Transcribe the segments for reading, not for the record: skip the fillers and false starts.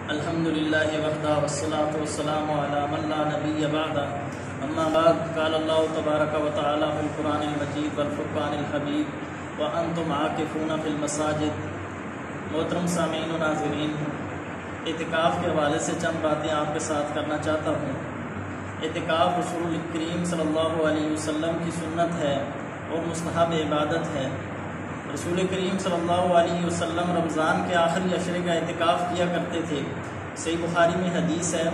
الحمدللہ وحدہ والصلاة والسلام علی من لا نبی بعدہ اما بعد قال اللہ تبارک و تعالی فی القرآن المجید والفرقان الحمید وانتم عاکفون فی المساجد۔ محترم سامعین و ناظرین، اعتکاف کے حوالے سے چند باتیں آپ کے ساتھ کرنا چاہتا ہوں۔ اعتکاف رسول کریم صلی اللہ علیہ وسلم کی سنت ہے اور مستحب عبادت ہے۔ رسول کریم صلی اللہ علیہ وسلم رمضان کے آخری عشرے کا اعتکاف کیا کرتے تھے۔ صحیح بخاری میں حدیث ہے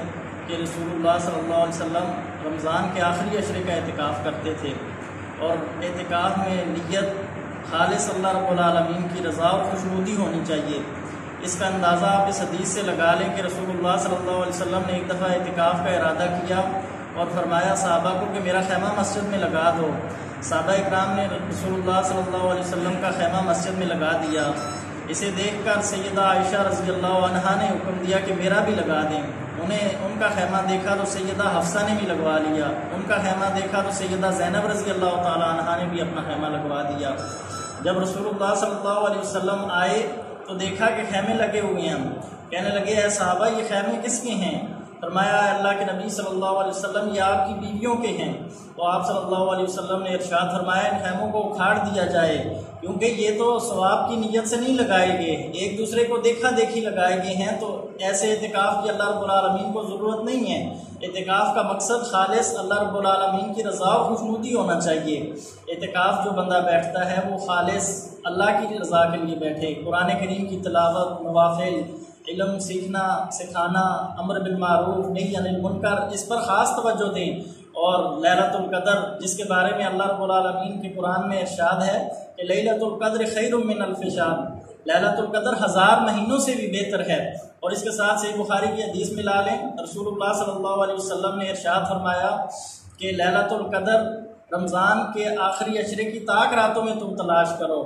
کہ رسول اللہ صلی اللہ علیہ وسلم رمضان کے آخری عشرے کا اعتکاف کرتے تھے، اور اعتکاف میں نیت خالص اللہ رب العالمین کی رضا اور خوشنودی ہونی چاہیے۔ اس کا اندازہ آپ اس حدیث سے لگا لیں کہ رسول اللہ صلی اللہ علیہ وسلم نے ایک دفعہ اعتکاف کا ارادہ کیا اور فرمایا صحابہ کو کہ میرا خیمہ مسجد میں لگا دو۔ صحابہ اکرام نے رسول اللہ صلی اللہ علیہ وسلم کا خیمہ مسجد میں لگا دیا۔ اسے دیکھ کر سیدہ عائشہ رضی اللہ عنہا نے حکم دیا کہ میرا بھی لگا دیں۔ ان کا خیمہ دیکھا تو سیدہ حفصہ نے بھی لگوا لیا، ان کا خیمہ دیکھا تو سیدہ زینب رضی اللہ تعالی عنہا نے بھی اپنا خیمہ لگوا دیا۔ جب رسول اللہ صلی اللہ علیہ وسلم آئے تو دیکھا کہ خیمے لگے ہوئے ہیں، کہنے لگے اے صحابہ یہ خیمے کس کے ہیں؟ فرمایا اللہ کے نبی صلی اللہ علیہ وسلم یہ آپ کی بیویوں کے ہیں۔ تو آپ صلی اللہ علیہ وسلم نے ارشاد فرمایا ان خیموں کو اکھاڑ دیا جائے، کیونکہ یہ تو ثواب کی نیت سے نہیں لگائے گئے، ایک دوسرے کو دیکھا دیکھی لگائے گئے ہیں، تو ایسے اعتکاف کی اللہ رب العالمین کو ضرورت نہیں ہے۔ اعتکاف کا مقصد خالص اللہ رب العالمین کی رضا اور خوشنودی ہونا چاہیے۔ اعتکاف جو بندہ بیٹھتا ہے وہ خالص اللہ کی رضا کے لیے بیٹھے، قرآن کریم کی تلاوت، نوافل، علم سیکھنا سکھانا، امر بالمعروف نہی عن المنکر، اس پر خاص توجہ دیں۔ اور لیلۃ القدر جس کے بارے میں اللہ رب العالمین کے قرآن میں ارشاد ہے کہ لیلۃ القدر خیر من الف شہر، لیلۃ القدر 1000 مہینوں سے بھی بہتر ہے۔ اور اس کے ساتھ صحیح بخاری کی حدیث میں لا لیں، رسول اللہ صلی اللہ علیہ وسلم نے ارشاد فرمایا کہ لیلۃ القدر رمضان کے آخری عشرے کی طاق راتوں میں تم تلاش کرو۔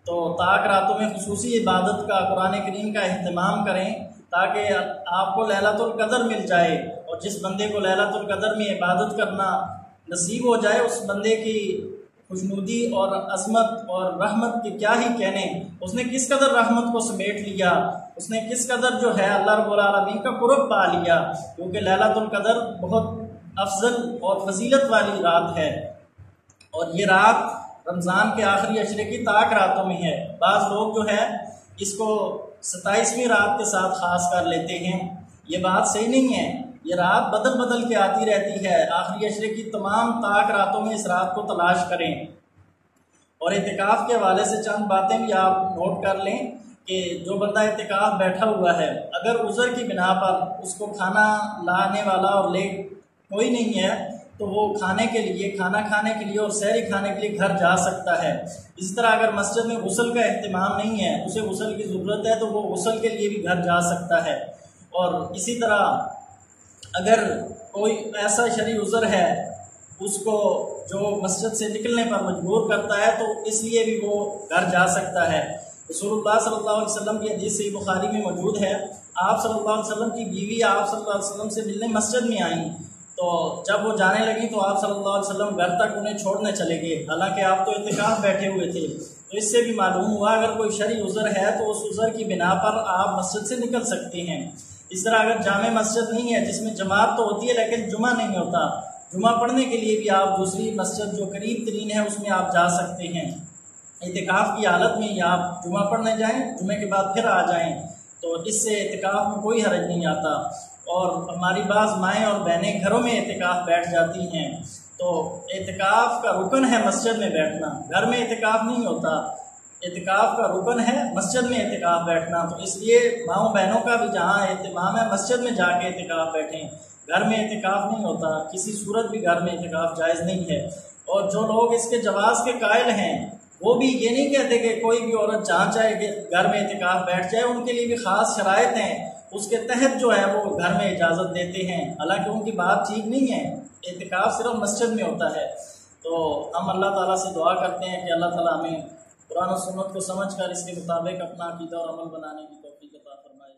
تو طاق راتوں میں خصوصی عبادت کا، قرآن کریم کا اہتمام کریں تاکہ آپ کو لیلۃ القدر مل جائے، اور جس بندے کو لیلۃ القدر میں عبادت کرنا نصیب ہو جائے اس بندے کی خوشنودی اور عظمت اور رحمت کے کیا ہی کہنے، اس نے کس قدر رحمت کو سمیٹ لیا، اس نے کس قدر جو ہے اللہ رب العالمین کا قرب پا لیا، کیونکہ لیلۃ القدر بہت افضل اور فضیلت والی رات ہے، اور یہ رات رمضان کے آخری عشرے کی طاق راتوں میں ہے۔ بعض لوگ جو ہے اس کو 27ویں رات کے ساتھ خاص کر لیتے ہیں، یہ بات صحیح نہیں ہے۔ یہ رات بدل بدل کے آتی رہتی ہے، آخری عشرے کی تمام طاق راتوں میں اس رات کو تلاش کریں۔ اور اعتکاف کے حوالے سے چند باتیں بھی آپ نوٹ کر لیں کہ جو بندہ اعتکاف بیٹھا ہوا ہے، اگر عذر کی بنا پر اس کو کھانا لانے والا اور لے کوئی نہیں ہے تو وہ کھانے کے لیے، کھانا کھانے کے لیے اور سحری کھانے کے لیے گھر جا سکتا ہے۔ اسی طرح اگر مسجد میں غسل کا اہتمام نہیں ہے، اسے غسل کی ضرورت ہے تو وہ غسل کے لیے بھی گھر جا سکتا ہے۔ اور اسی طرح اگر کوئی ایسا شرعی عذر ہے اس کو جو مسجد سے نکلنے پر مجبور کرتا ہے تو اس لیے بھی وہ گھر جا سکتا ہے۔ رسول اللہ صلی اللہ علیہ وسلم کی حدیث صحیح بخاری میں موجود ہے، آپ صلی اللہ علیہ وسلم کی بیوی آپ صلی اللہ علیہ وسلم سے ملنے مسجد میں آئیں، تو جب وہ جانے لگی تو آپ صلی اللہ علیہ وسلم گھر تک انہیں چھوڑنے چلے گئے، حالانکہ آپ تو اعتکاف بیٹھے ہوئے تھے۔ تو اس سے بھی معلوم ہوا اگر کوئی شرعی عذر ہے تو اس عذر کی بنا پر آپ مسجد سے نکل سکتے ہیں۔ اس طرح اگر جامع مسجد نہیں ہے جس میں جماعت تو ہوتی ہے لیکن جمعہ نہیں ہوتا، جمعہ پڑھنے کے لیے بھی آپ دوسری مسجد جو قریب ترین ہے اس میں آپ جا سکتے ہیں۔ اعتکاف کی حالت میں یا آپ جمعہ پڑھنے جائیں، جمعے کے بعد پھر آ جائیں، تو اس سے اعتکاف میں کوئی حرج نہیں آتا۔ اور ہماری بعض مائیں اور بہنیں گھروں میں اعتکاف بیٹھ جاتی ہیں، تو اعتکاف کا رکن ہے مسجد میں بیٹھنا، گھر میں اعتکاف نہیں ہوتا۔ اعتکاف کا رکن ہے مسجد میں اعتکاف بیٹھنا، تو اس لیے ماؤں بہنوں کا بھی جہاں اہتمام ہے مسجد میں جا کے اعتکاف بیٹھیں، گھر میں اعتکاف نہیں ہوتا، کسی صورت بھی گھر میں اعتکاف جائز نہیں ہے۔ اور جو لوگ اس کے جواز کے قائل ہیں وہ بھی یہ نہیں کہتے کہ کوئی بھی عورت جہاں چاہے کہ گھر میں اعتکاف بیٹھ جائے، ان کے لیے بھی خاص شرائط ہیں، اس کے تحت جو ہے وہ گھر میں اجازت دیتے ہیں، حالانکہ ان کی بات ٹھیک نہیں ہے، اعتکاف صرف مسجد میں ہوتا ہے۔ تو ہم اللہ تعالیٰ سے دعا کرتے ہیں کہ اللہ تعالیٰ ہمیں قرآن و سنت کو سمجھ کر اس کے مطابق اپنا عقیدہ اور عمل بنانے کی توفیق عطا فرمائے۔